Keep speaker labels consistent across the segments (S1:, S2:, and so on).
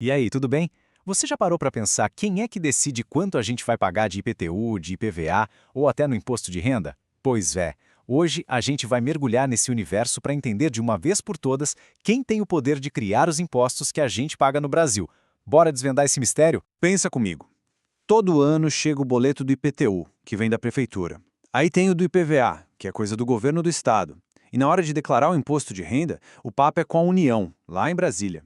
S1: E aí, tudo bem? Você já parou para pensar quem é que decide quanto a gente vai pagar de IPTU, de IPVA ou até no imposto de renda? Pois é, hoje a gente vai mergulhar nesse universo para entender de uma vez por todas quem tem o poder de criar os impostos que a gente paga no Brasil. Bora desvendar esse mistério?
S2: Pensa comigo. Todo ano chega o boleto do IPTU, que vem da prefeitura. Aí tem o do IPVA, que é coisa do governo do estado. E na hora de declarar o imposto de renda, o papo é com a União, lá em Brasília.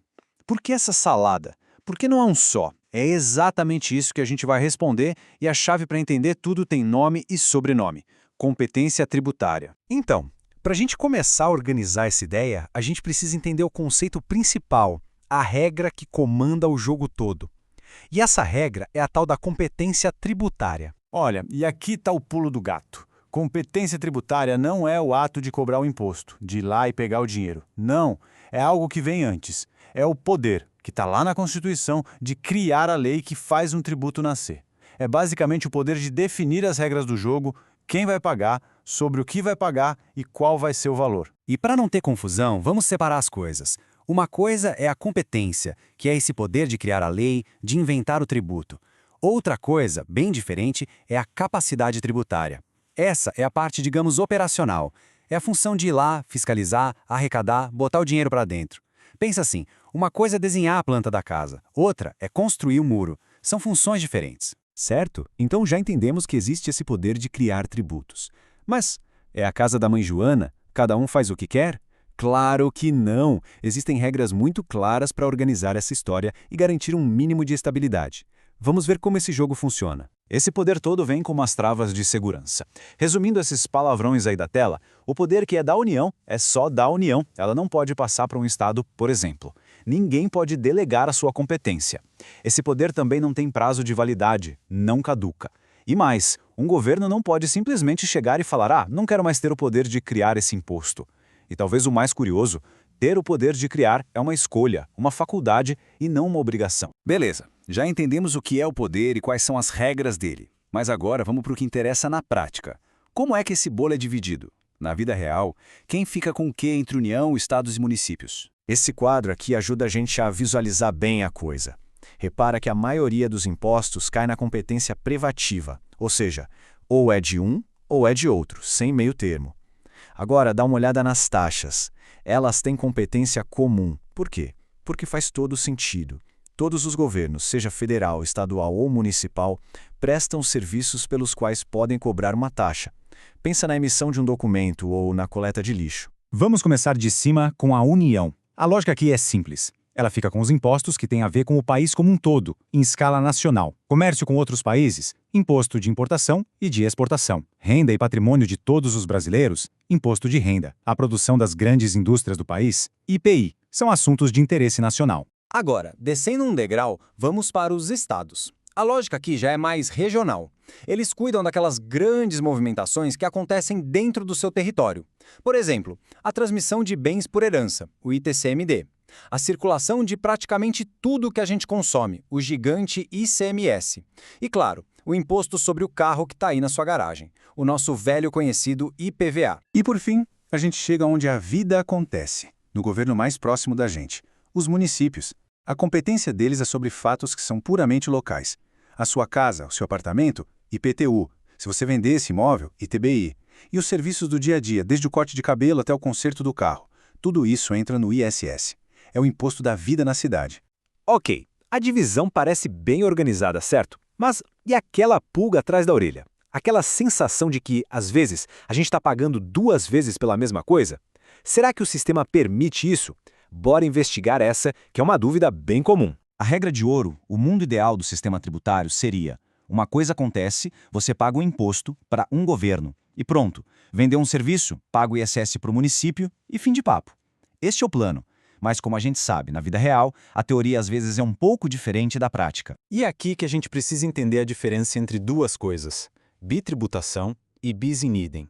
S2: Por que essa salada? Por que não há um só? É exatamente isso que a gente vai responder e a chave para entender tudo tem nome e sobrenome: competência tributária.
S3: Então, para a gente começar a organizar essa ideia, a gente precisa entender o conceito principal, a regra que comanda o jogo todo. E essa regra é a tal da competência tributária.
S4: Olha, e aqui está o pulo do gato. Competência tributária não é o ato de cobrar o imposto, de ir lá e pegar o dinheiro. Não, é algo que vem antes. É o poder, que está lá na Constituição, de criar a lei que faz um tributo nascer. É basicamente o poder de definir as regras do jogo, quem vai pagar, sobre o que vai pagar e qual vai ser o valor.
S3: E para não ter confusão, vamos separar as coisas. Uma coisa é a competência, que é esse poder de criar a lei, de inventar o tributo. Outra coisa, bem diferente, é a capacidade tributária. Essa é a parte, digamos, operacional. É a função de ir lá, fiscalizar, arrecadar, botar o dinheiro para dentro. Pensa assim, uma coisa é desenhar a planta da casa, outra é construir o muro. São funções diferentes.
S1: Certo? Então já entendemos que existe esse poder de criar tributos. Mas é a casa da mãe Joana? Cada um faz o que quer? Claro que não! Existem regras muito claras para organizar essa história e garantir um mínimo de estabilidade. Vamos ver como esse jogo funciona. Esse poder todo vem com umas travas de segurança. Resumindo esses palavrões aí da tela, o poder que é da União é só da União. Ela não pode passar para um Estado, por exemplo. Ninguém pode delegar a sua competência. Esse poder também não tem prazo de validade, não caduca. E mais, um governo não pode simplesmente chegar e falar: não quero mais ter o poder de criar esse imposto. E talvez o mais curioso, ter o poder de criar é uma escolha, uma faculdade e não uma obrigação.
S2: Beleza, já entendemos o que é o poder e quais são as regras dele. Mas agora vamos para o que interessa na prática. Como é que esse bolo é dividido? Na vida real, quem fica com o que entre União, estados e municípios?
S1: Esse quadro aqui ajuda a gente a visualizar bem a coisa. Repara que a maioria dos impostos cai na competência privativa, ou seja, ou é de um ou é de outro, sem meio termo. Agora, dá uma olhada nas taxas. Elas têm competência comum. Por quê? Porque faz todo sentido. Todos os governos, seja federal, estadual ou municipal, prestam serviços pelos quais podem cobrar uma taxa. Pensa na emissão de um documento ou na coleta de lixo.
S3: Vamos começar de cima com a União. A lógica aqui é simples. Ela fica com os impostos que têm a ver com o país como um todo, em escala nacional. Comércio com outros países, imposto de importação e de exportação. Renda e patrimônio de todos os brasileiros, imposto de renda. A produção das grandes indústrias do país, IPI, são assuntos de interesse nacional.
S5: Agora, descendo um degrau, vamos para os estados. A lógica aqui já é mais regional. Eles cuidam daquelas grandes movimentações que acontecem dentro do seu território. Por exemplo, a transmissão de bens por herança, o ITCMD. A circulação de praticamente tudo que a gente consome, o gigante ICMS. E claro, o imposto sobre o carro que está aí na sua garagem, o nosso velho conhecido IPVA.
S2: E por fim, a gente chega onde a vida acontece, no governo mais próximo da gente, os municípios. A competência deles é sobre fatos que são puramente locais. A sua casa, o seu apartamento, IPTU. Se você vender esse imóvel, ITBI. E os serviços do dia a dia, desde o corte de cabelo até o conserto do carro. Tudo isso entra no ISS. É o imposto da vida na cidade.
S1: Ok, a divisão parece bem organizada, certo? Mas e aquela pulga atrás da orelha? Aquela sensação de que, às vezes, a gente está pagando duas vezes pela mesma coisa? Será que o sistema permite isso? Bora investigar essa, que é uma dúvida bem comum.
S6: A regra de ouro, o mundo ideal do sistema tributário seria: uma coisa acontece, você paga um imposto para um governo. E pronto, vendeu um serviço, paga o ISS para o município e fim de papo. Este é o plano. Mas como a gente sabe, na vida real, a teoria às vezes é um pouco diferente da prática.
S1: E é aqui que a gente precisa entender a diferença entre duas coisas: bitributação e bis in idem.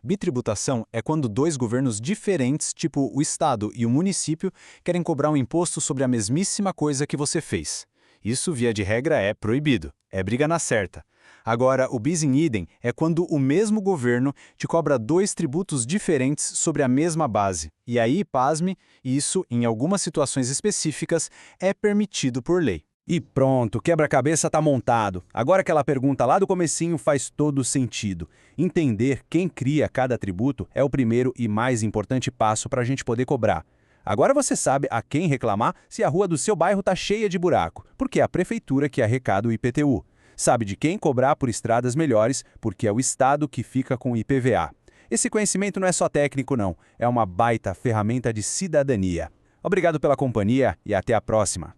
S1: Bitributação é quando dois governos diferentes, tipo o Estado e o município, querem cobrar um imposto sobre a mesmíssima coisa que você fez. Isso, via de regra, é proibido. É briga na certa.
S2: Agora, o bis in idem é quando o mesmo governo te cobra 2 tributos diferentes sobre a mesma base. E aí, pasme, isso, em algumas situações específicas, é permitido por lei.
S3: E pronto, o quebra-cabeça está montado. Agora aquela pergunta lá do comecinho faz todo sentido. Entender quem cria cada tributo é o primeiro e mais importante passo para a gente poder cobrar. Agora você sabe a quem reclamar se a rua do seu bairro está cheia de buraco, porque é a prefeitura que arrecada o IPTU. Sabe de quem cobrar por estradas melhores, porque é o Estado que fica com o IPVA. Esse conhecimento não é só técnico não, é uma baita ferramenta de cidadania. Obrigado pela companhia e até a próxima.